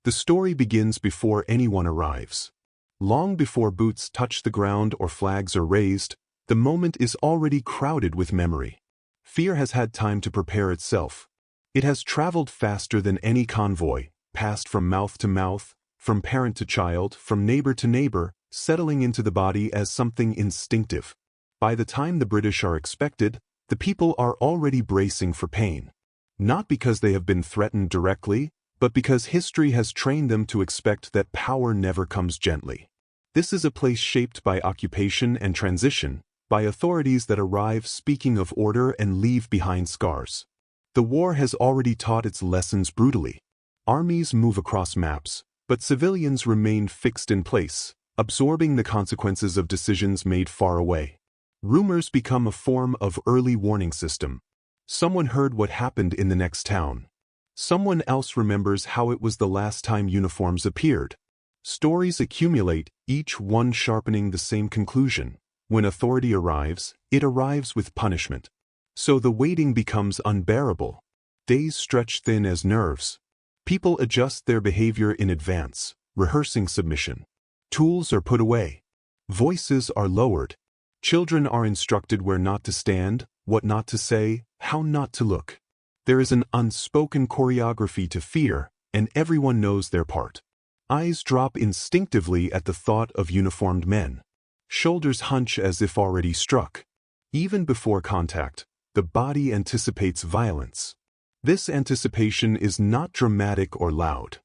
The story begins before anyone arrives. Long before boots touch the ground or flags are raised, the moment is already crowded with memory. Fear has had time to prepare itself. It has traveled faster than any convoy, passed from mouth to mouth, from parent to child, from neighbor to neighbor, settling into the body as something instinctive. By the time the British are expected, the people are already bracing for pain. Not because they have been threatened directly, but because history has trained them to expect that power never comes gently. This is a place shaped by occupation and transition, by authorities that arrive speaking of order and leave behind scars. The war has already taught its lessons brutally. Armies move across maps, but civilians remain fixed in place, absorbing the consequences of decisions made far away. Rumors become a form of early warning system. Someone heard what happened in the next town. Someone else remembers how it was the last time uniforms appeared. Stories accumulate, each one sharpening the same conclusion. When authority arrives, it arrives with punishment. So the waiting becomes unbearable. Days stretch thin as nerves. People adjust their behavior in advance, rehearsing submission. Tools are put away. Voices are lowered. Children are instructed where not to stand, what not to say, how not to look. There is an unspoken choreography to fear, and everyone knows their part. Eyes drop instinctively at the thought of uniformed men. Shoulders hunch as if already struck. Even before contact, the body anticipates violence. This anticipation is not dramatic or loud.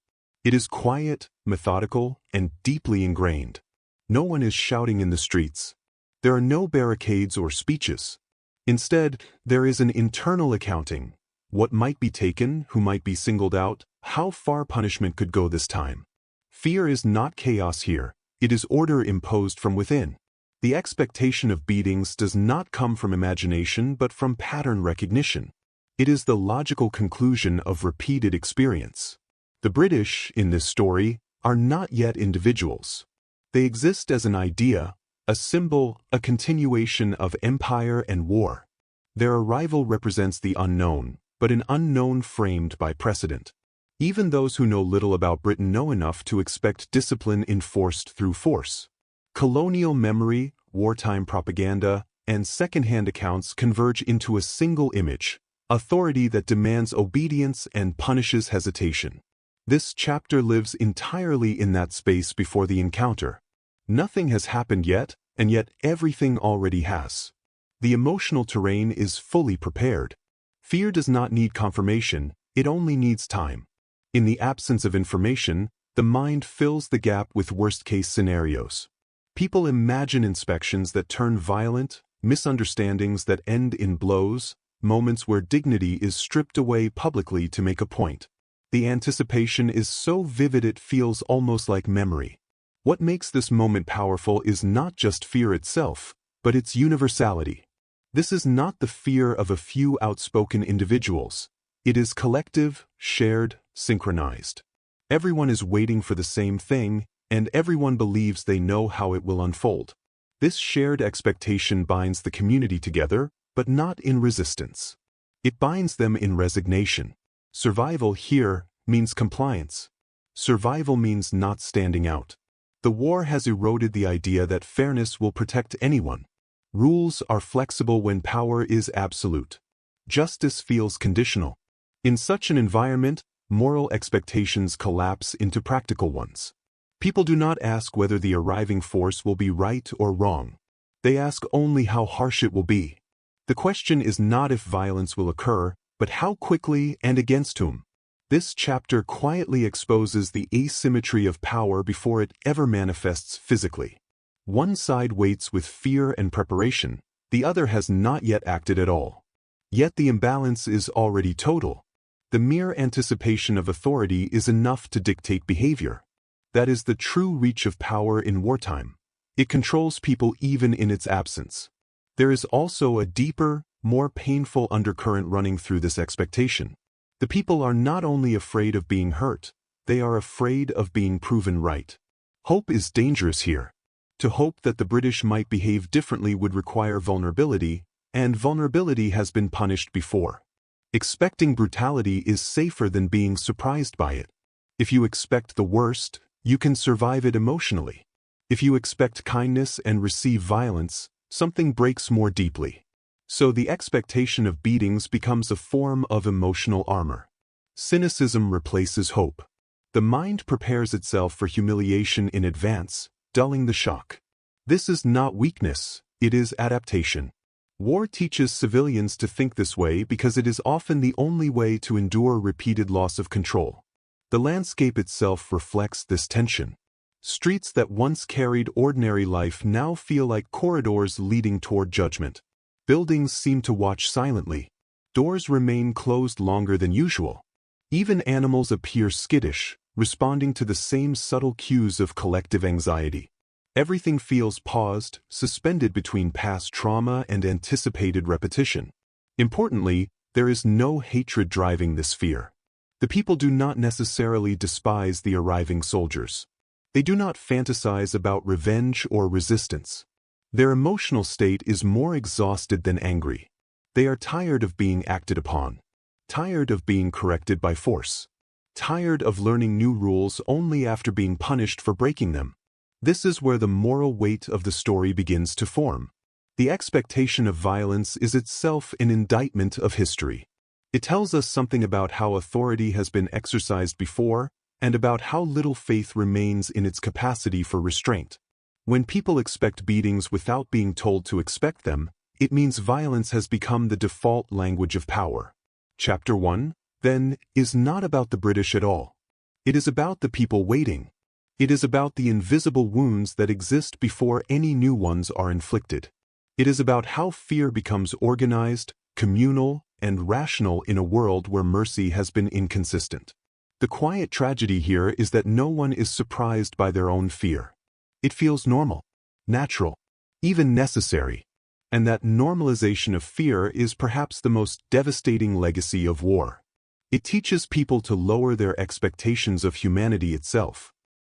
It is quiet, methodical, and deeply ingrained. No one is shouting in the streets. There are no barricades or speeches. Instead, there is an internal accounting. What might be taken, who might be singled out, how far punishment could go this time. Fear is not chaos here, it is order imposed from within. The expectation of beatings does not come from imagination but from pattern recognition. It is the logical conclusion of repeated experience. The British, in this story, are not yet individuals. They exist as an idea, a symbol, a continuation of empire and war. Their arrival represents the unknown, but an unknown framed by precedent. Even those who know little about Britain know enough to expect discipline enforced through force. Colonial memory, wartime propaganda, and second-hand accounts converge into a single image, authority that demands obedience and punishes hesitation. This chapter lives entirely in that space before the encounter. Nothing has happened yet, and yet everything already has. The emotional terrain is fully prepared. Fear does not need confirmation, it only needs time. In the absence of information, the mind fills the gap with worst-case scenarios. People imagine inspections that turn violent, misunderstandings that end in blows, moments where dignity is stripped away publicly to make a point. The anticipation is so vivid it feels almost like memory. What makes this moment powerful is not just fear itself, but its universality. This is not the fear of a few outspoken individuals. It is collective, shared, synchronized. Everyone is waiting for the same thing, and everyone believes they know how it will unfold. This shared expectation binds the community together, but not in resistance. It binds them in resignation. Survival here means compliance. Survival means not standing out. The war has eroded the idea that fairness will protect anyone. Rules are flexible when power is absolute. Justice feels conditional. In such an environment, moral expectations collapse into practical ones. People do not ask whether the arriving force will be right or wrong. They ask only how harsh it will be. The question is not if violence will occur, but how quickly and against whom. This chapter quietly exposes the asymmetry of power before it ever manifests physically. One side waits with fear and preparation, the other has not yet acted at all. Yet the imbalance is already total. The mere anticipation of authority is enough to dictate behavior. That is the true reach of power in wartime. It controls people even in its absence. There is also a deeper, more painful undercurrent running through this expectation. The people are not only afraid of being hurt, they are afraid of being proven right. Hope is dangerous here. To hope that the British might behave differently would require vulnerability, and vulnerability has been punished before. Expecting brutality is safer than being surprised by it. If you expect the worst, you can survive it emotionally. If you expect kindness and receive violence, something breaks more deeply. So the expectation of beatings becomes a form of emotional armor. Cynicism replaces hope. The mind prepares itself for humiliation in advance, dulling the shock. This is not weakness, it is adaptation. War teaches civilians to think this way because it is often the only way to endure repeated loss of control. The landscape itself reflects this tension. Streets that once carried ordinary life now feel like corridors leading toward judgment. Buildings seem to watch silently. Doors remain closed longer than usual. Even animals appear skittish, responding to the same subtle cues of collective anxiety. Everything feels paused, suspended between past trauma and anticipated repetition. Importantly, there is no hatred driving this fear. The people do not necessarily despise the arriving soldiers. They do not fantasize about revenge or resistance. Their emotional state is more exhausted than angry. They are tired of being acted upon, tired of being corrected by force, tired of learning new rules only after being punished for breaking them. This is where the moral weight of the story begins to form. The expectation of violence is itself an indictment of history. It tells us something about how authority has been exercised before, and about how little faith remains in its capacity for restraint. When people expect beatings without being told to expect them, it means violence has become the default language of power. Chapter 1, then, is not about the British at all. It is about the people waiting. It is about the invisible wounds that exist before any new ones are inflicted. It is about how fear becomes organized, communal, and rational in a world where mercy has been inconsistent. The quiet tragedy here is that no one is surprised by their own fear. It feels normal, natural, even necessary. And that normalization of fear is perhaps the most devastating legacy of war. It teaches people to lower their expectations of humanity itself.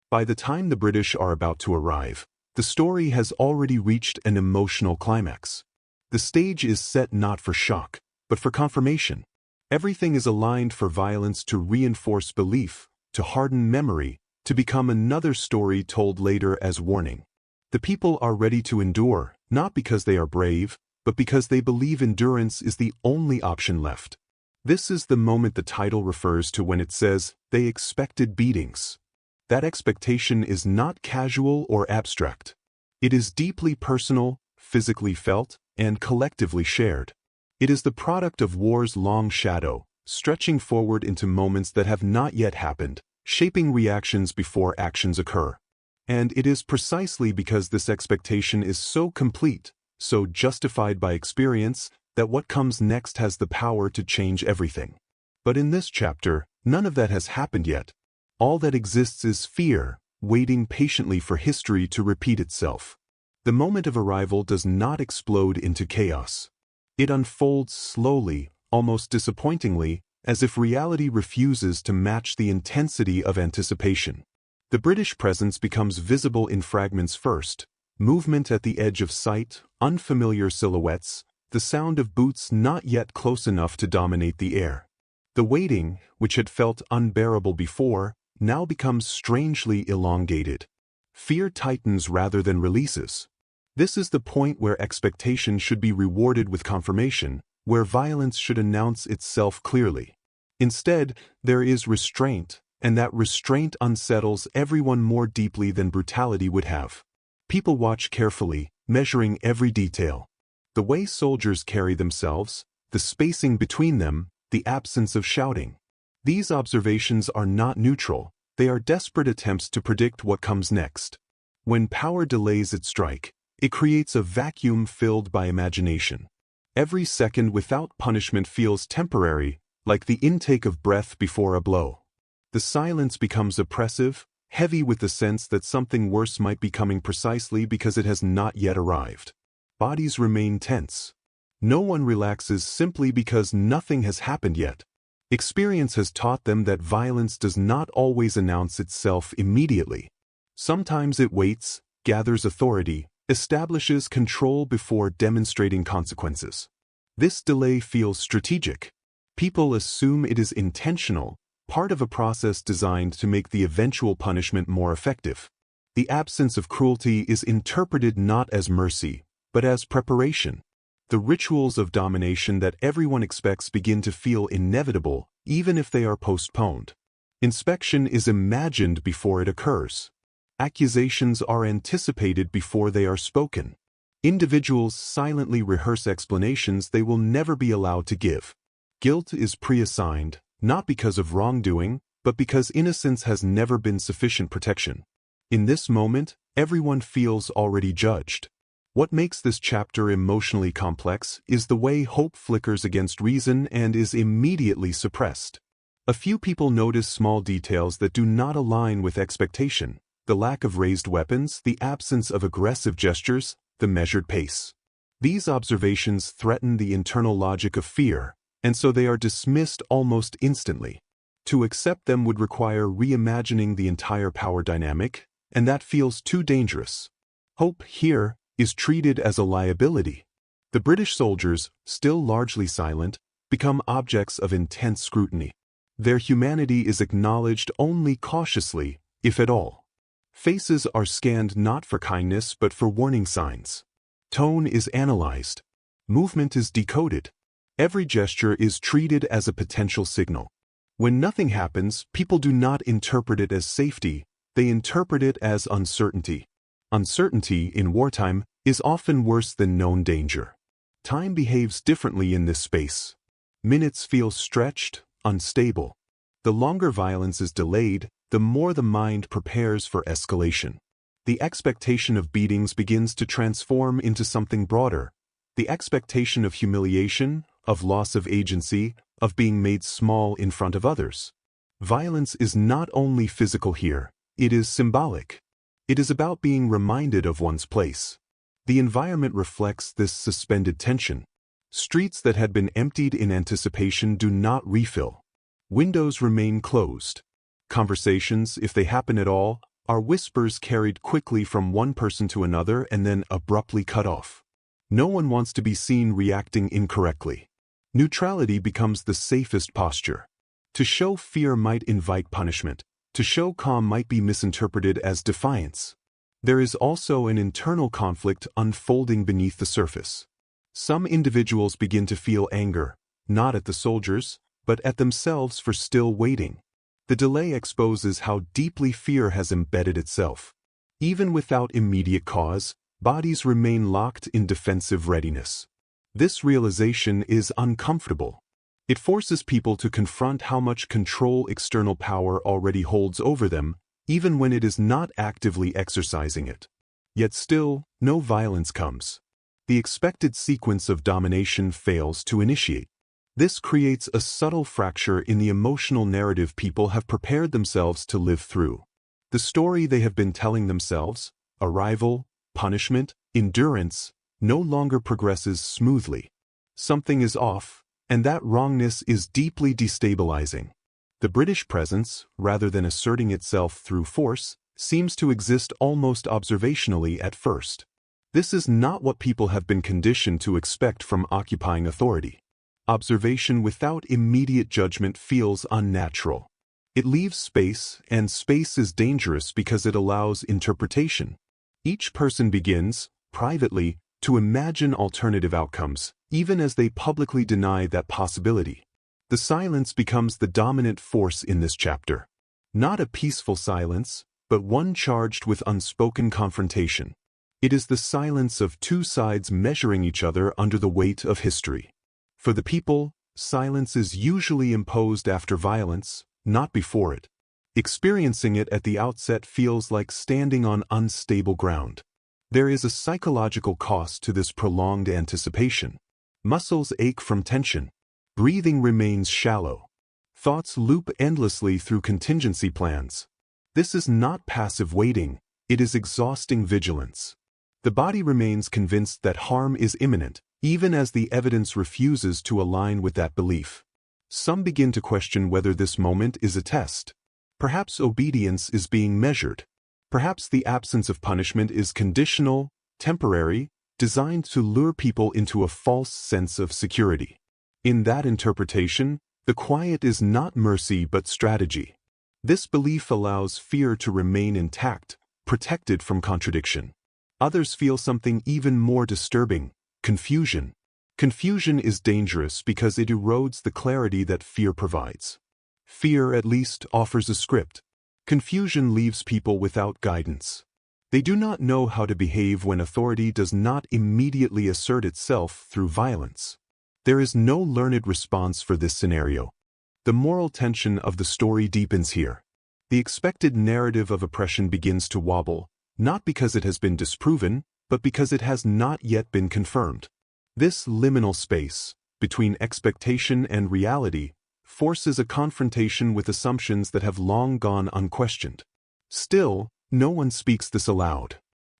By the time the British are about to arrive, the story has already reached an emotional climax. The stage is set not for shock, but for confirmation. Everything is aligned for violence to reinforce belief, to harden memory, to become another story told later as warning. The people are ready to endure, not because they are brave, but because they believe endurance is the only option left. This is the moment the title refers to when it says, "They expected beatings." That expectation is not casual or abstract. It is deeply personal, physically felt, and collectively shared. It is the product of war's long shadow, stretching forward into moments that have not yet happened, shaping reactions before actions occur. And it is precisely because this expectation is so complete, so justified by experience, that what comes next has the power to change everything. But in this chapter, none of that has happened yet. All that exists is fear, waiting patiently for history to repeat itself. The moment of arrival does not explode into chaos. It unfolds slowly, almost disappointingly, as if reality refuses to match the intensity of anticipation. The British presence becomes visible in fragments first, movement at the edge of sight, unfamiliar silhouettes, the sound of boots not yet close enough to dominate the air. The waiting, which had felt unbearable before, now becomes strangely elongated. Fear tightens rather than releases. This is the point where expectation should be rewarded with confirmation, where violence should announce itself clearly. Instead, there is restraint, and that restraint unsettles everyone more deeply than brutality would have. People watch carefully, measuring every detail. The way soldiers carry themselves, the spacing between them, the absence of shouting. These observations are not neutral, they are desperate attempts to predict what comes next. When power delays its strike, it creates a vacuum filled by imagination. Every second without punishment feels temporary, like the intake of breath before a blow. The silence becomes oppressive, heavy with the sense that something worse might be coming precisely because it has not yet arrived. Bodies remain tense. No one relaxes simply because nothing has happened yet. Experience has taught them that violence does not always announce itself immediately. Sometimes it waits, gathers authority, establishes control before demonstrating consequences. This delay feels strategic. People assume it is intentional, part of a process designed to make the eventual punishment more effective. The absence of cruelty is interpreted not as mercy, but as preparation. The rituals of domination that everyone expects begin to feel inevitable, even if they are postponed. Inspection is imagined before it occurs. Accusations are anticipated before they are spoken. Individuals silently rehearse explanations they will never be allowed to give. Guilt is pre-assigned, not because of wrongdoing, but because innocence has never been sufficient protection. In this moment, everyone feels already judged. What makes this chapter emotionally complex is the way hope flickers against reason and is immediately suppressed. A few people notice small details that do not align with expectation: the lack of raised weapons, the absence of aggressive gestures, the measured pace. These observations threaten the internal logic of fear, and so they are dismissed almost instantly. To accept them would require reimagining the entire power dynamic, and that feels too dangerous. Hope here is treated as a liability. The British soldiers, still largely silent, become objects of intense scrutiny. Their humanity is acknowledged only cautiously, if at all. Faces are scanned not for kindness but for warning signs. Tone is analyzed. Movement is decoded. Every gesture is treated as a potential signal. When nothing happens, people do not interpret it as safety, they interpret it as uncertainty. Uncertainty, in wartime, is often worse than known danger. Time behaves differently in this space. Minutes feel stretched, unstable. The longer violence is delayed, the more the mind prepares for escalation. The expectation of beatings begins to transform into something broader. The expectation of humiliation, of loss of agency, of being made small in front of others. Violence is not only physical here, it is symbolic. It is about being reminded of one's place. The environment reflects this suspended tension. Streets that had been emptied in anticipation do not refill. Windows remain closed. Conversations, if they happen at all, are whispers carried quickly from one person to another and then abruptly cut off. No one wants to be seen reacting incorrectly. Neutrality becomes the safest posture. To show fear might invite punishment. To show calm might be misinterpreted as defiance. There is also an internal conflict unfolding beneath the surface. Some individuals begin to feel anger, not at the soldiers, but at themselves for still waiting. The delay exposes how deeply fear has embedded itself. Even without immediate cause, bodies remain locked in defensive readiness. This realization is uncomfortable. It forces people to confront how much control external power already holds over them, even when it is not actively exercising it. Yet still, no violence comes. The expected sequence of domination fails to initiate. This creates a subtle fracture in the emotional narrative people have prepared themselves to live through. The story they have been telling themselves, arrival, punishment, endurance, no longer progresses smoothly. Something is off, and that wrongness is deeply destabilizing. The British presence, rather than asserting itself through force, seems to exist almost observationally at first. This is not what people have been conditioned to expect from occupying authority. Observation without immediate judgment feels unnatural. It leaves space, and space is dangerous because it allows interpretation. Each person begins, privately, to imagine alternative outcomes, even as they publicly deny that possibility. The silence becomes the dominant force in this chapter. Not a peaceful silence, but one charged with unspoken confrontation. It is the silence of two sides measuring each other under the weight of history. For the people, silence is usually imposed after violence, not before it. Experiencing it at the outset feels like standing on unstable ground. There is a psychological cost to this prolonged anticipation. Muscles ache from tension. Breathing remains shallow. Thoughts loop endlessly through contingency plans. This is not passive waiting, it is exhausting vigilance. The body remains convinced that harm is imminent, even as the evidence refuses to align with that belief. Some begin to question whether this moment is a test. Perhaps obedience is being measured. Perhaps the absence of punishment is conditional, temporary, designed to lure people into a false sense of security. In that interpretation, The quiet is not mercy but strategy. This belief allows fear to remain intact, protected from contradiction. Others feel something even more disturbing: confusion. Confusion is dangerous because it erodes the clarity that fear provides. Fear, at least, offers a script. Confusion leaves people without guidance. They do not know how to behave when authority does not immediately assert itself through violence. There is no learned response for this scenario. The moral tension of the story deepens here. The expected narrative of oppression begins to wobble, not because it has been disproven, but because it has not yet been confirmed. This liminal space, between expectation and reality, forces a confrontation with assumptions that have long gone unquestioned. Still, no one speaks this aloud.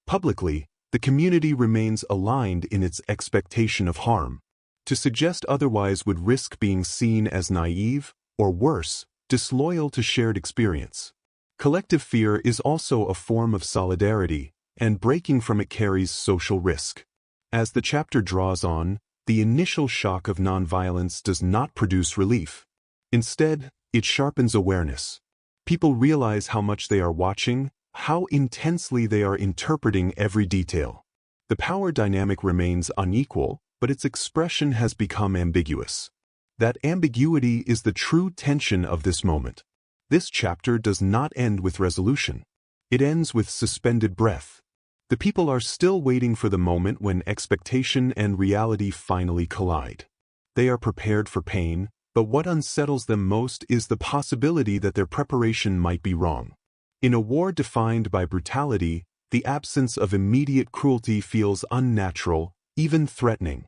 Publicly, the community remains aligned in its expectation of harm. To suggest otherwise would risk being seen as naive, or worse, disloyal to shared experience. Collective fear is also a form of solidarity, and breaking from it carries social risk. As the chapter draws on, the initial shock of nonviolence does not produce relief. Instead, it sharpens awareness. People realize how much they are watching, how intensely they are interpreting every detail. The power dynamic remains unequal, but its expression has become ambiguous. That ambiguity is the true tension of this moment. This chapter does not end with resolution. It ends with suspended breath. The people are still waiting for the moment when expectation and reality finally collide. They are prepared for pain, but what unsettles them most is the possibility that their preparation might be wrong. In a war defined by brutality, the absence of immediate cruelty feels unnatural, even threatening.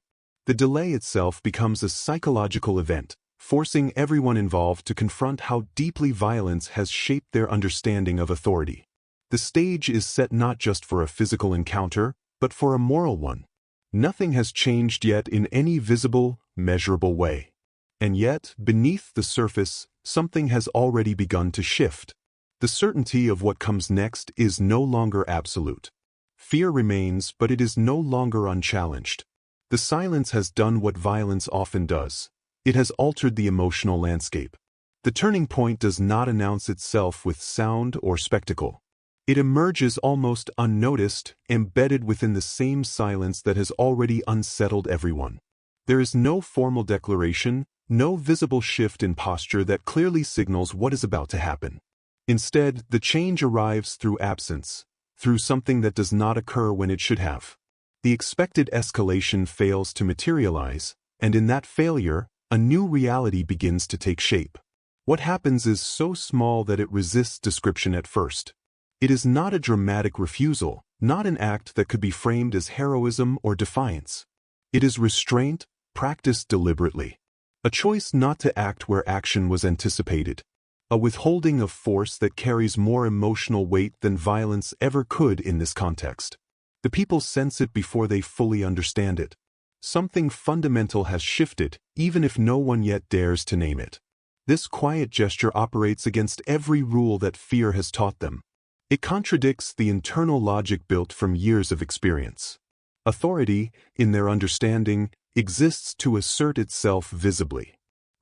The delay itself becomes a psychological event, forcing everyone involved to confront how deeply violence has shaped their understanding of authority. The stage is set not just for a physical encounter, but for a moral one. Nothing has changed yet in any visible, measurable way. And yet, beneath the surface, something has already begun to shift. The certainty of what comes next is no longer absolute. Fear remains, but it is no longer unchallenged. The silence has done what violence often does. It has altered the emotional landscape. The turning point does not announce itself with sound or spectacle. It emerges almost unnoticed, embedded within the same silence that has already unsettled everyone. There is no formal declaration, no visible shift in posture that clearly signals what is about to happen. Instead, the change arrives through absence, through something that does not occur when it should have. The expected escalation fails to materialize, and in that failure, a new reality begins to take shape. What happens is so small that it resists description at first. It is not a dramatic refusal, not an act that could be framed as heroism or defiance. It is restraint, practiced deliberately. A choice not to act where action was anticipated. A withholding of force that carries more emotional weight than violence ever could in this context. The people sense it before they fully understand it. Something fundamental has shifted, even if no one yet dares to name it. This quiet gesture operates against every rule that fear has taught them. It contradicts the internal logic built from years of experience. Authority, in their understanding, exists to assert itself visibly.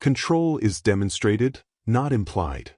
Control is demonstrated, not implied.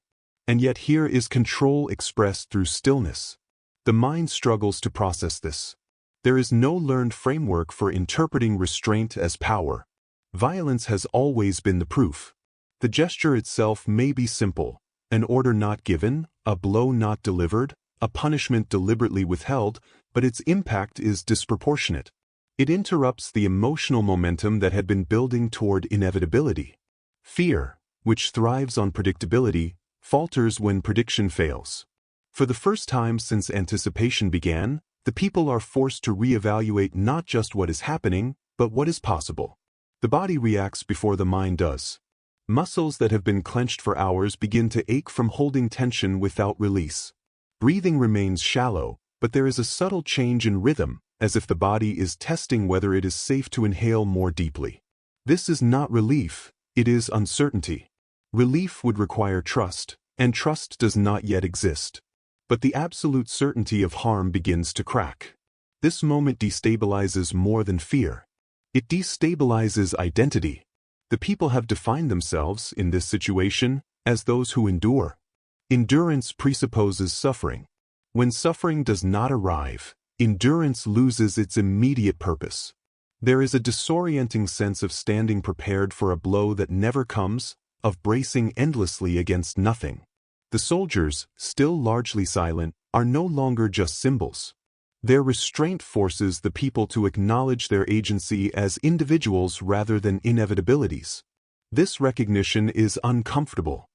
And yet here is control expressed through stillness. The mind struggles to process this. There is no learned framework for interpreting restraint as power. Violence has always been the proof. The gesture itself may be simple: an order not given, a blow not delivered, a punishment deliberately withheld, but its impact is disproportionate. It interrupts the emotional momentum that had been building toward inevitability. Fear, which thrives on predictability, falters when prediction fails. For the first time since anticipation began, the people are forced to reevaluate not just what is happening, but what is possible. The body reacts before the mind does. Muscles that have been clenched for hours begin to ache from holding tension without release. Breathing remains shallow, but there is a subtle change in rhythm, as if the body is testing whether it is safe to inhale more deeply. This is not relief, it is uncertainty. Relief would require trust, and trust does not yet exist. But the absolute certainty of harm begins to crack. This moment destabilizes more than fear. It destabilizes identity. The people have defined themselves, in this situation, as those who endure. Endurance presupposes suffering. When suffering does not arrive, endurance loses its immediate purpose. There is a disorienting sense of standing prepared for a blow that never comes, of bracing endlessly against nothing. The soldiers, still largely silent, are no longer just symbols. Their restraint forces the people to acknowledge their agency as individuals rather than inevitabilities. This recognition is uncomfortable.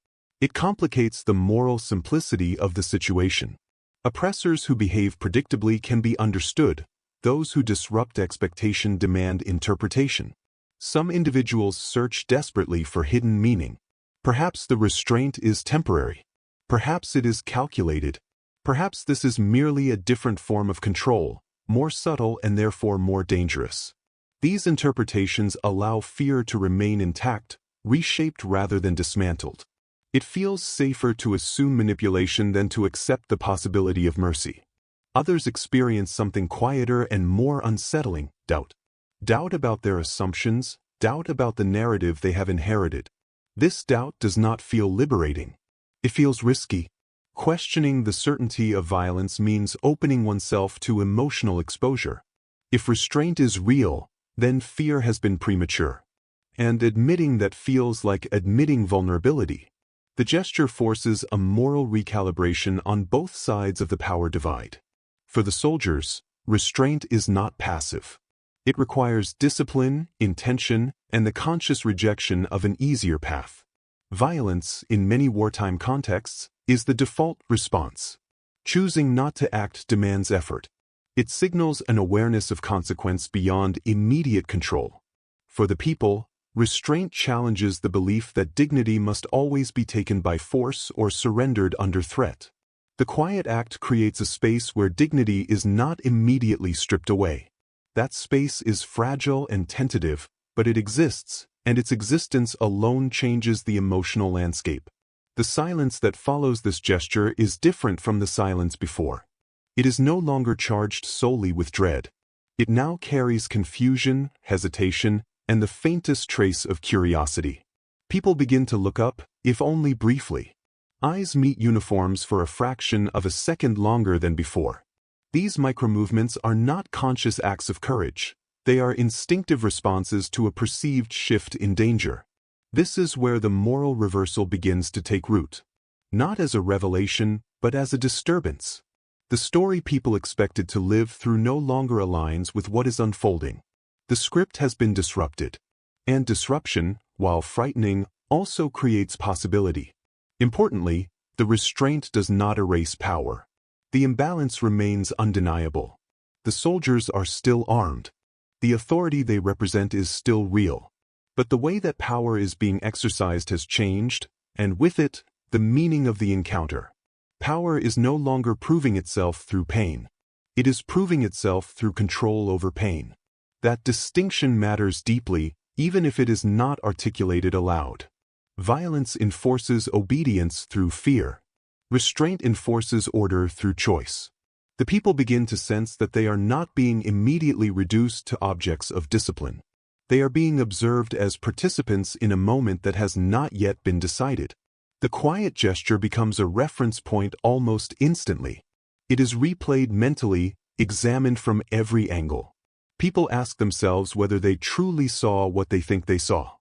It complicates the moral simplicity of the situation. Oppressors who behave predictably can be understood. Those who disrupt expectation demand interpretation. Some individuals search desperately for hidden meaning. Perhaps the restraint is temporary. Perhaps it is calculated. Perhaps this is merely a different form of control, more subtle and therefore more dangerous. These interpretations allow fear to remain intact, reshaped rather than dismantled. It feels safer to assume manipulation than to accept the possibility of mercy. Others experience something quieter and more unsettling: doubt. Doubt about their assumptions, doubt about the narrative they have inherited. This doubt does not feel liberating. It feels risky. Questioning the certainty of violence means opening oneself to emotional exposure. If restraint is real, then fear has been premature. And admitting that feels like admitting vulnerability. The gesture forces a moral recalibration on both sides of the power divide. For the soldiers, restraint is not passive. It requires discipline, intention, and the conscious rejection of an easier path. Violence, in many wartime contexts, is the default response. Choosing not to act demands effort. It signals an awareness of consequence beyond immediate control. For the people, restraint challenges the belief that dignity must always be taken by force or surrendered under threat. The quiet act creates a space where dignity is not immediately stripped away. That space is fragile and tentative, but it exists, and its existence alone changes the emotional landscape. The silence that follows this gesture is different from the silence before. It is no longer charged solely with dread. It now carries confusion, hesitation, and the faintest trace of curiosity. People begin to look up, if only briefly. Eyes meet uniforms for a fraction of a second longer than before. These micromovements are not conscious acts of courage. They are instinctive responses to a perceived shift in danger. This is where the moral reversal begins to take root. Not as a revelation, but as a disturbance. The story people expected to live through no longer aligns with what is unfolding. The script has been disrupted. And disruption, while frightening, also creates possibility. Importantly, the restraint does not erase power. The imbalance remains undeniable. The soldiers are still armed. The authority they represent is still real. But the way that power is being exercised has changed, and with it, the meaning of the encounter. Power is no longer proving itself through pain. It is proving itself through control over pain. That distinction matters deeply, even if it is not articulated aloud. Violence enforces obedience through fear. Restraint enforces order through choice. The people begin to sense that they are not being immediately reduced to objects of discipline. They are being observed as participants in a moment that has not yet been decided. The quiet gesture becomes a reference point almost instantly. It is replayed mentally, examined from every angle. People ask themselves whether they truly saw what they think they saw.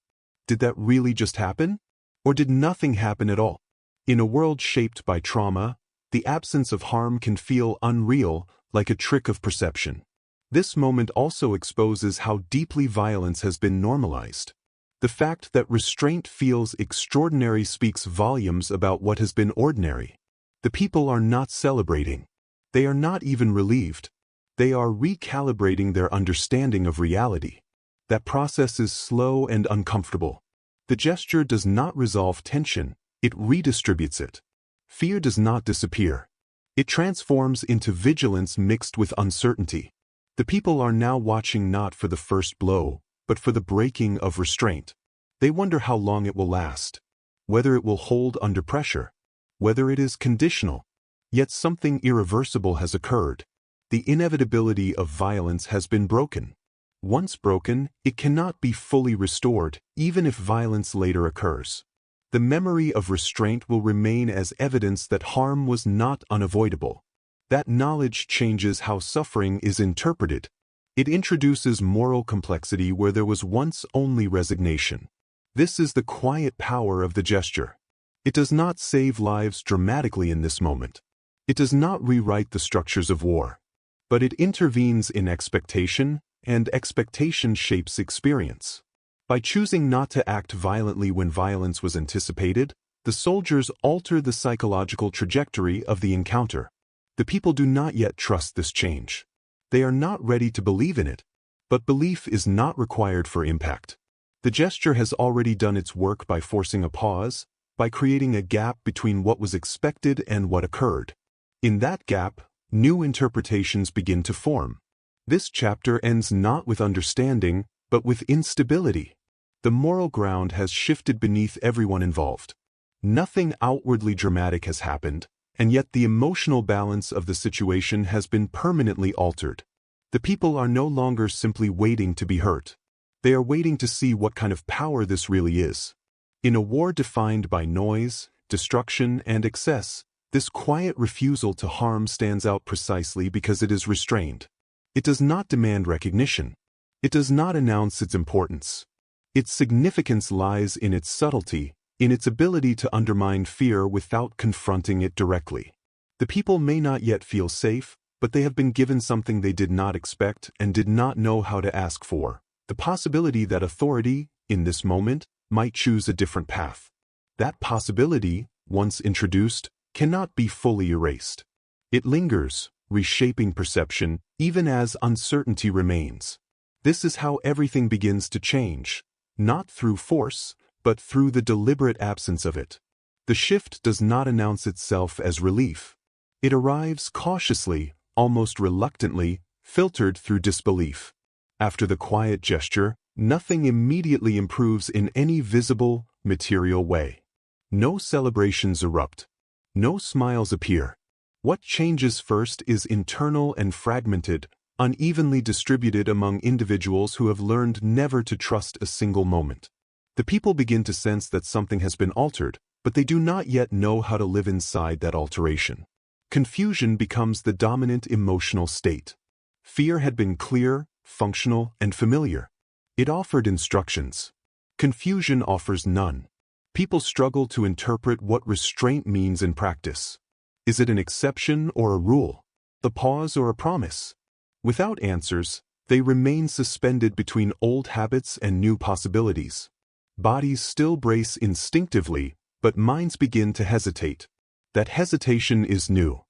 Did that really just happen? Or did nothing happen at all? In a world shaped by trauma, the absence of harm can feel unreal, like a trick of perception. This moment also exposes how deeply violence has been normalized. The fact that restraint feels extraordinary speaks volumes about what has been ordinary. The people are not celebrating. They are not even relieved. They are recalibrating their understanding of reality. That process is slow and uncomfortable. The gesture does not resolve tension, it redistributes it. Fear does not disappear. It transforms into vigilance mixed with uncertainty. The people are now watching not for the first blow, but for the breaking of restraint. They wonder how long it will last, whether it will hold under pressure, whether it is conditional. Yet something irreversible has occurred. The inevitability of violence has been broken. Once broken, it cannot be fully restored, even if violence later occurs. The memory of restraint will remain as evidence that harm was not unavoidable. That knowledge changes how suffering is interpreted. It introduces moral complexity where there was once only resignation. This is the quiet power of the gesture. It does not save lives dramatically in this moment. It does not rewrite the structures of war. But it intervenes in expectation, and expectation shapes experience. By choosing not to act violently when violence was anticipated, the soldiers alter the psychological trajectory of the encounter. The people do not yet trust this change. They are not ready to believe in it, but belief is not required for impact. The gesture has already done its work by forcing a pause, by creating a gap between what was expected and what occurred. In that gap, new interpretations begin to form. This chapter ends not with understanding, but with instability. The moral ground has shifted beneath everyone involved. Nothing outwardly dramatic has happened, and yet the emotional balance of the situation has been permanently altered. The people are no longer simply waiting to be hurt. They are waiting to see what kind of power this really is. In a war defined by noise, destruction, and excess, this quiet refusal to harm stands out precisely because it is restrained. It does not demand recognition. It does not announce its importance. Its significance lies in its subtlety, in its ability to undermine fear without confronting it directly. The people may not yet feel safe, but they have been given something they did not expect and did not know how to ask for: the possibility that authority, in this moment, might choose a different path. That possibility, once introduced, cannot be fully erased. It lingers, reshaping perception, even as uncertainty remains. This is how everything begins to change, not through force, but through the deliberate absence of it. The shift does not announce itself as relief. It arrives cautiously, almost reluctantly, filtered through disbelief. After the quiet gesture, nothing immediately improves in any visible, material way. No celebrations erupt. No smiles appear. What changes first is internal and fragmented, unevenly distributed among individuals who have learned never to trust a single moment. The people begin to sense that something has been altered, but they do not yet know how to live inside that alteration. Confusion becomes the dominant emotional state. Fear had been clear, functional, and familiar. It offered instructions. Confusion offers none. People struggle to interpret what restraint means in practice. Is it an exception or a rule? A pause or a promise? Without answers, they remain suspended between old habits and new possibilities. Bodies still brace instinctively, but minds begin to hesitate. That hesitation is new.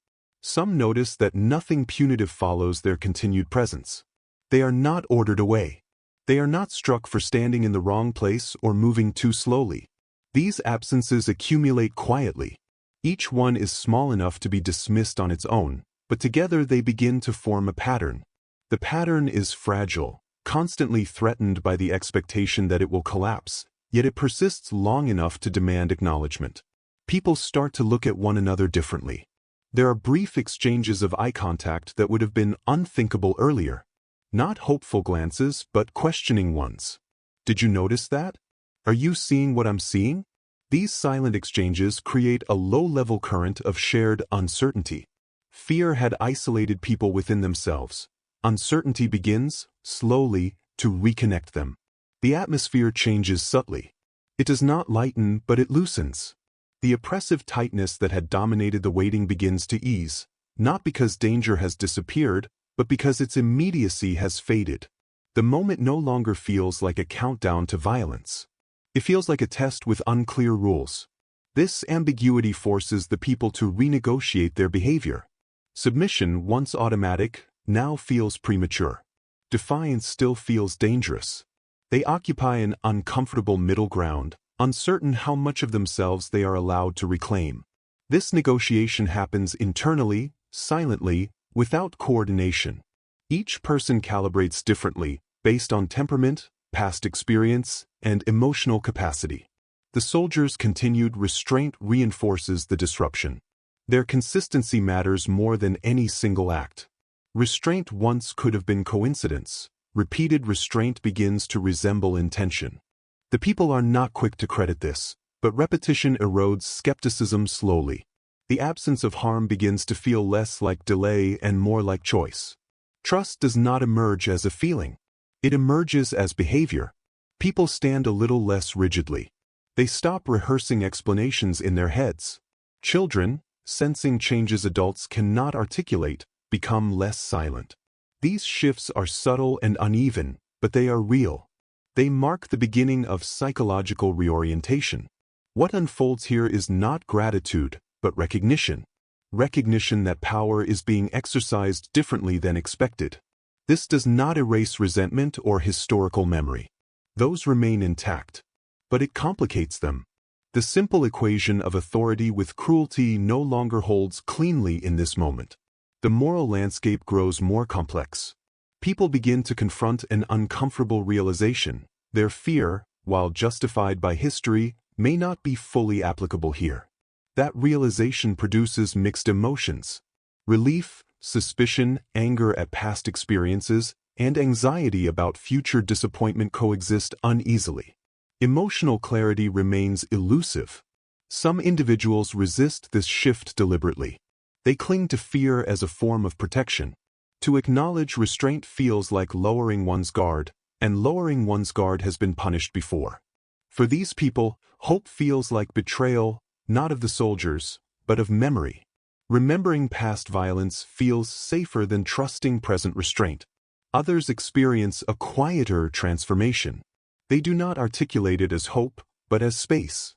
Some notice that nothing punitive follows their continued presence. They are not ordered away. They are not struck for standing in the wrong place or moving too slowly. These absences accumulate quietly. Each one is small enough to be dismissed on its own, but together they begin to form a pattern. The pattern is fragile, constantly threatened by the expectation that it will collapse, yet it persists long enough to demand acknowledgement. People start to look at one another differently. There are brief exchanges of eye contact that would have been unthinkable earlier. Not hopeful glances, but questioning ones. Did you notice that? Are you seeing what I'm seeing? These silent exchanges create a low-level current of shared uncertainty. Fear had isolated people within themselves. Uncertainty begins, slowly, to reconnect them. The atmosphere changes subtly. It does not lighten, but it loosens. The oppressive tightness that had dominated the waiting begins to ease, not because danger has disappeared, but because its immediacy has faded. The moment no longer feels like a countdown to violence. It feels like a test with unclear rules. This ambiguity forces the people to renegotiate their behavior. Submission, once automatic, now feels premature. Defiance still feels dangerous. They occupy an uncomfortable middle ground, uncertain how much of themselves they are allowed to reclaim. This negotiation happens internally, silently, without coordination. Each person calibrates differently, based on temperament, past experience, and emotional capacity. The soldiers' continued restraint reinforces the disruption. Their consistency matters more than any single act. Restraint once could have been coincidence. repeated restraint begins to resemble intention. The people are not quick to credit this, but repetition erodes skepticism slowly. The absence of harm begins to feel less like delay and more like choice. Trust does not emerge as a feeling. It emerges as behavior. People stand a little less rigidly. They stop rehearsing explanations in their heads. Children, sensing changes adults cannot articulate, become less silent. These shifts are subtle and uneven, but they are real. They mark the beginning of psychological reorientation. What unfolds here is not gratitude, but recognition. Recognition that power is being exercised differently than expected. This does not erase resentment or historical memory. Those remain intact. But it complicates them. The simple equation of authority with cruelty no longer holds cleanly in this moment. The moral landscape grows more complex. People begin to confront an uncomfortable realization. Their fear, while justified by history, may not be fully applicable here. That realization produces mixed emotions. Relief, suspicion, anger at past experiences, and anxiety about future disappointment coexist uneasily. Emotional clarity remains elusive. Some individuals resist this shift deliberately. They cling to fear as a form of protection. To acknowledge restraint feels like lowering one's guard, and lowering one's guard has been punished before. For these people, hope feels like betrayal, not of the soldiers, but of memory. Remembering past violence feels safer than trusting present restraint. Others experience a quieter transformation. They do not articulate it as hope, but as space.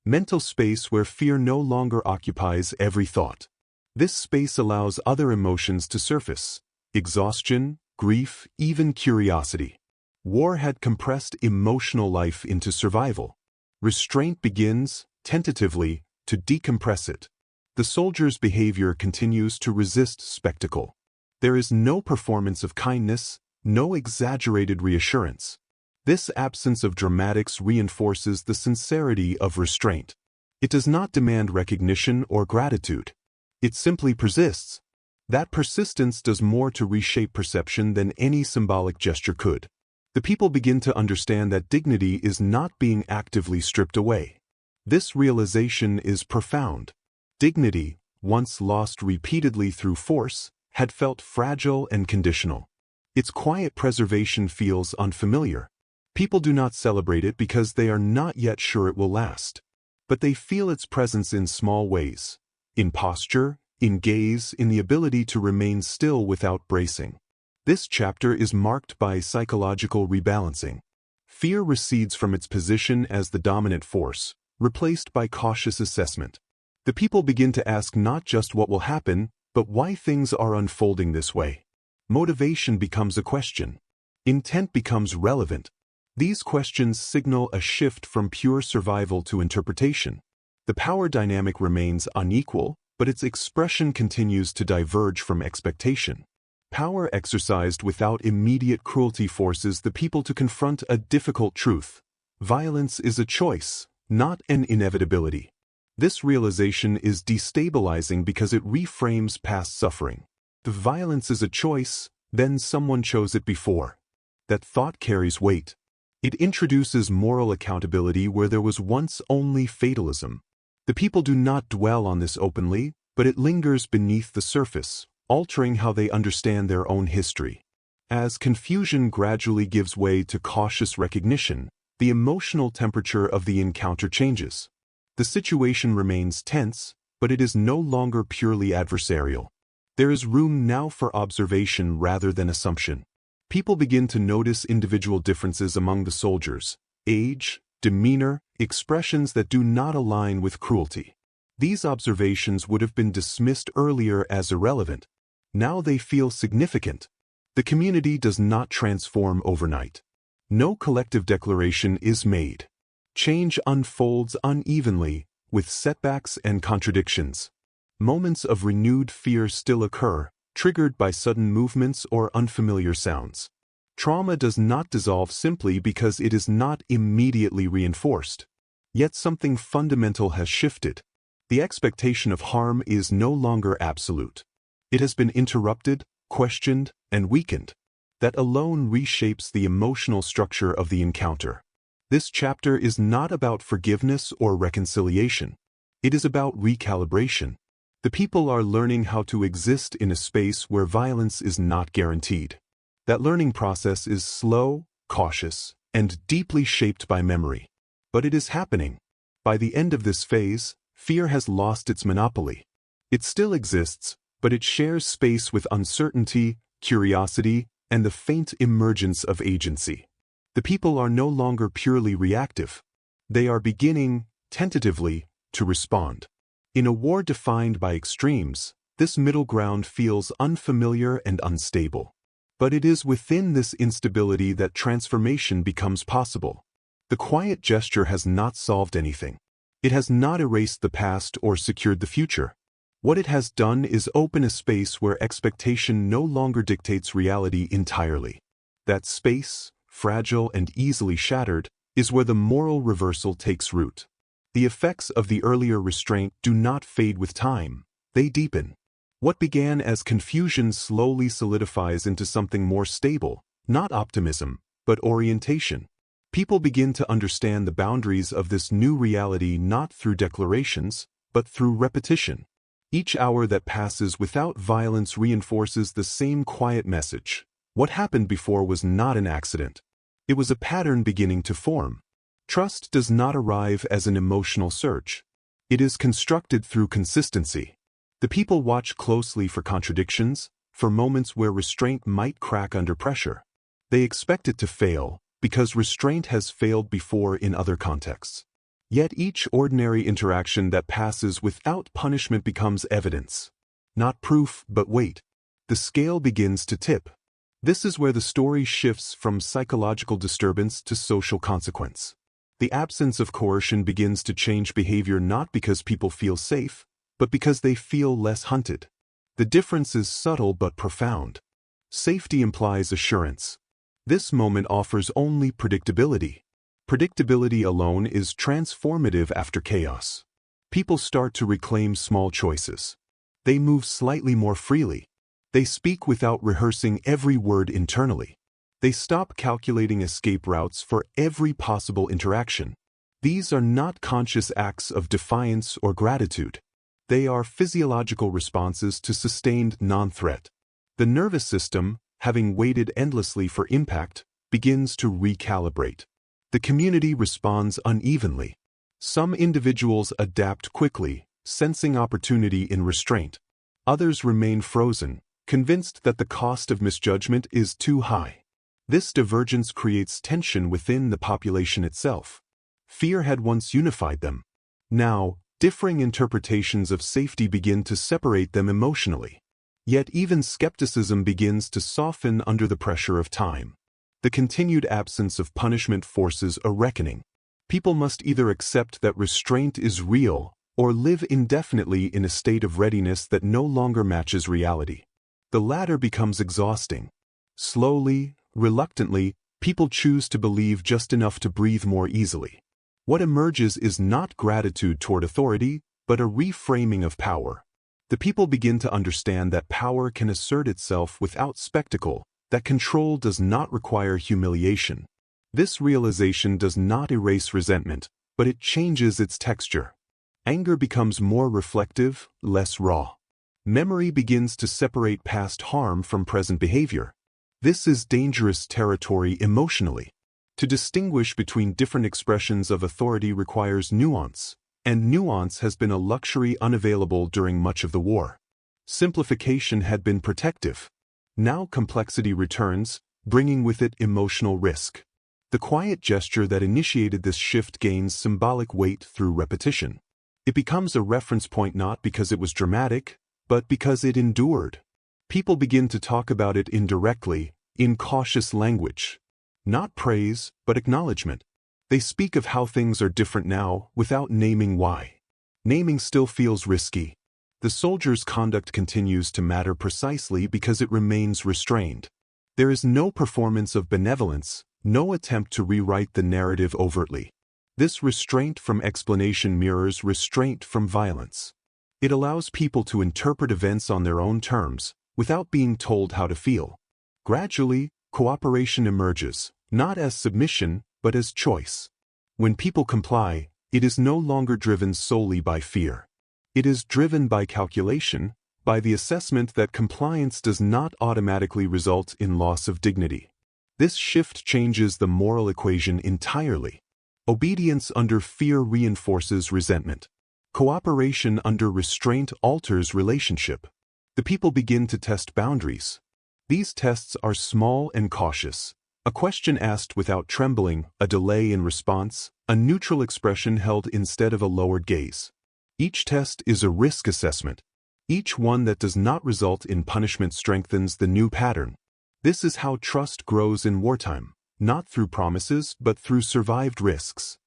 Mental space where fear no longer occupies every thought. This space allows other emotions to surface: exhaustion, grief, even curiosity. War had compressed emotional life into survival. Restraint begins, tentatively, to decompress it. The soldier's behavior continues to resist spectacle. There is no performance of kindness, no exaggerated reassurance. This absence of dramatics reinforces the sincerity of restraint. It does not demand recognition or gratitude. It simply persists. That persistence does more to reshape perception than any symbolic gesture could. The people begin to understand that dignity is not being actively stripped away. This realization is profound. Dignity, once lost repeatedly through force, had felt fragile and conditional. Its quiet preservation feels unfamiliar. People do not celebrate it because they are not yet sure it will last. But they feel its presence in small ways. In posture, in gaze, in the ability to remain still without bracing. This chapter is marked by psychological rebalancing. Fear recedes from its position as the dominant force, replaced by cautious assessment. The people begin to ask not just what will happen, but why things are unfolding this way. Motivation becomes a question. Intent becomes relevant. These questions signal a shift from pure survival to interpretation. The power dynamic remains unequal, but its expression continues to diverge from expectation. Power exercised without immediate cruelty forces the people to confront a difficult truth. Violence is a choice, not an inevitability. This realization is destabilizing because it reframes past suffering. If violence is a choice, then someone chose it before. That thought carries weight. It introduces moral accountability where there was once only fatalism. The people do not dwell on this openly, but it lingers beneath the surface, altering how they understand their own history. As confusion gradually gives way to cautious recognition, the emotional temperature of the encounter changes. The situation remains tense, but it is no longer purely adversarial. There is room now for observation rather than assumption. People begin to notice individual differences among the soldiers: age, demeanor, expressions that do not align with cruelty. These observations would have been dismissed earlier as irrelevant. Now they feel significant. The community does not transform overnight. No collective declaration is made. Change unfolds unevenly, with setbacks and contradictions. Moments of renewed fear still occur, triggered by sudden movements or unfamiliar sounds. Trauma does not dissolve simply because it is not immediately reinforced. Yet something fundamental has shifted. The expectation of harm is no longer absolute. It has been interrupted, questioned, and weakened. that alone reshapes the emotional structure of the encounter. This chapter is not about forgiveness or reconciliation. It is about recalibration. The people are learning how to exist in a space where violence is not guaranteed. That learning process is slow, cautious, and deeply shaped by memory. But it is happening. By the end of this phase, fear has lost its monopoly. It still exists, but it shares space with uncertainty, curiosity, and the faint emergence of agency. The people are no longer purely reactive. They are beginning, tentatively, to respond. In a war defined by extremes, this middle ground feels unfamiliar and unstable. But it is within this instability that transformation becomes possible. The quiet gesture has not solved anything. It has not erased the past or secured the future. What it has done is open a space where expectation no longer dictates reality entirely. That space, fragile and easily shattered, is where the moral reversal takes root. The effects of the earlier restraint do not fade with time, they deepen. What began as confusion slowly solidifies into something more stable, not optimism, but orientation. People begin to understand the boundaries of this new reality not through declarations, but through repetition. Each hour that passes without violence reinforces the same quiet message. What happened before was not an accident. It was a pattern beginning to form. Trust does not arrive as an emotional surge. It is constructed through consistency. The people watch closely for contradictions, for moments where restraint might crack under pressure. They expect it to fail, because restraint has failed before in other contexts. Yet each ordinary interaction that passes without punishment becomes evidence. Not proof, but weight. The scale begins to tip. This is where the story shifts from psychological disturbance to social consequence. The absence of coercion begins to change behavior not because people feel safe, but because they feel less hunted. The difference is subtle but profound. Safety implies assurance. This moment offers only predictability. Predictability alone is transformative after chaos. People start to reclaim small choices. They move slightly more freely. They speak without rehearsing every word internally. They stop calculating escape routes for every possible interaction. These are not conscious acts of defiance or gratitude. They are physiological responses to sustained non-threat. The nervous system, having waited endlessly for impact, begins to recalibrate. The community responds unevenly. Some individuals adapt quickly, sensing opportunity in restraint. Others remain frozen, convinced that the cost of misjudgment is too high. This divergence creates tension within the population itself. Fear had once unified them. Now, differing interpretations of safety begin to separate them emotionally. Yet even skepticism begins to soften under the pressure of time. The continued absence of punishment forces a reckoning. People must either accept that restraint is real or live indefinitely in a state of readiness that no longer matches reality. The latter becomes exhausting. Slowly, reluctantly, people choose to believe just enough to breathe more easily. What emerges is not gratitude toward authority, but a reframing of power. The people begin to understand that power can assert itself without spectacle, that control does not require humiliation. This realization does not erase resentment, but it changes its texture. Anger becomes more reflective, less raw. Memory begins to separate past harm from present behavior. This is dangerous territory emotionally. To distinguish between different expressions of authority requires nuance, and nuance has been a luxury unavailable during much of the war. Simplification had been protective. Now complexity returns, bringing with it emotional risk. The quiet gesture that initiated this shift gains symbolic weight through repetition. It becomes a reference point not because it was dramatic, but because it endured. People begin to talk about it indirectly, in cautious language. Not praise, but acknowledgement. They speak of how things are different now without naming why. Naming still feels risky. The soldier's conduct continues to matter precisely because it remains restrained. There is no performance of benevolence, no attempt to rewrite the narrative overtly. This restraint from explanation mirrors restraint from violence. It allows people to interpret events on their own terms, without being told how to feel. Gradually, cooperation emerges, not as submission, but as choice. When people comply, it is no longer driven solely by fear. It is driven by calculation, by the assessment that compliance does not automatically result in loss of dignity. This shift changes the moral equation entirely. Obedience under fear reinforces resentment. Cooperation under restraint alters relationship. The people begin to test boundaries. These tests are small and cautious. A question asked without trembling, a delay in response, a neutral expression held instead of a lowered gaze. Each test is a risk assessment. Each one that does not result in punishment strengthens the new pattern. This is how trust grows in wartime, not through promises but through survived risks.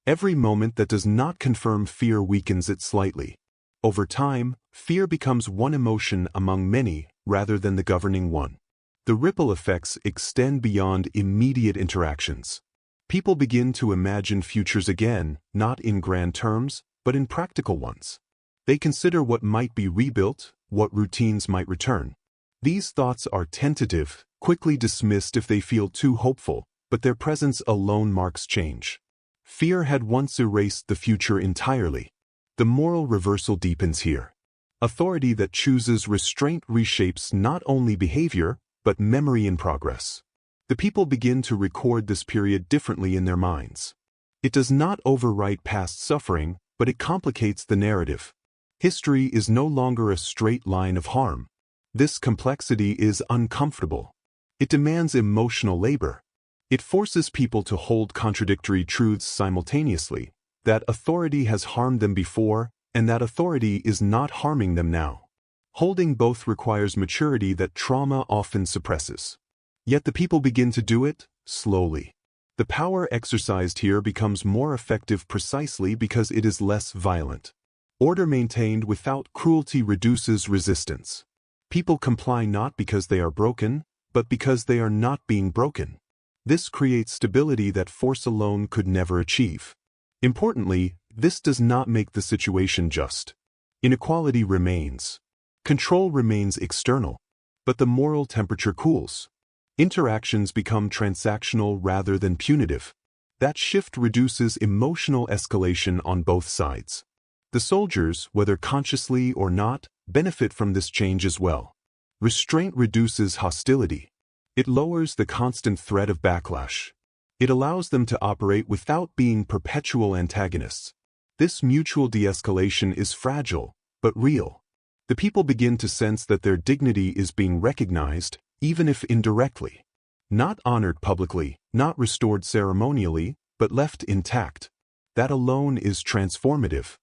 Every moment that does not confirm fear weakens it slightly. Over time, fear becomes one emotion among many rather than the governing one. The ripple effects extend beyond immediate interactions. People begin to imagine futures again, not in grand terms, but in practical ones. They consider what might be rebuilt, what routines might return. These thoughts are tentative, quickly dismissed if they feel too hopeful, but their presence alone marks change. Fear had once erased the future entirely. The moral reversal deepens here. Authority that chooses restraint reshapes not only behavior, but memory in progress. The people begin to record this period differently in their minds. It does not overwrite past suffering, but it complicates the narrative. History is no longer a straight line of harm. This complexity is uncomfortable. It demands emotional labor. It forces people to hold contradictory truths simultaneously, that authority has harmed them before, and that authority is not harming them now. Holding both requires maturity that trauma often suppresses. Yet the people begin to do it, slowly. The power exercised here becomes more effective precisely because it is less violent. Order maintained without cruelty reduces resistance. People comply not because they are broken, but because they are not being broken. This creates stability that force alone could never achieve. Importantly, this does not make the situation just. Inequality remains. Control remains external, but the moral temperature cools. Interactions become transactional rather than punitive. That shift reduces emotional escalation on both sides. The soldiers, whether consciously or not, benefit from this change as well. Restraint reduces hostility. It lowers the constant threat of backlash. It allows them to operate without being perpetual antagonists. This mutual de-escalation is fragile, but real. The people begin to sense that their dignity is being recognized, even if indirectly. Not honored publicly, not restored ceremonially, but left intact. That alone is transformative.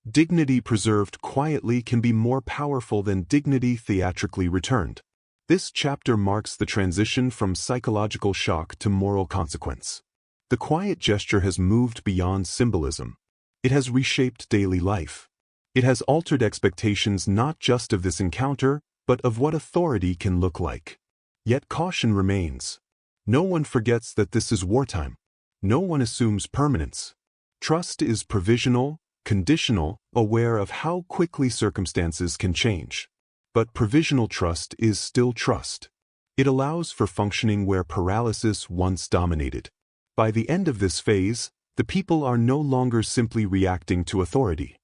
Dignity preserved quietly can be more powerful than dignity theatrically returned. This chapter marks the transition from psychological shock to moral consequence. The quiet gesture has moved beyond symbolism. It has reshaped daily life. It has altered expectations not just of this encounter, but of what authority can look like. Yet caution remains. No one forgets that this is wartime. No one assumes permanence. Trust is provisional, conditional, aware of how quickly circumstances can change. But provisional trust is still trust. It allows for functioning where paralysis once dominated. By the end of this phase, the people are no longer simply reacting to authority.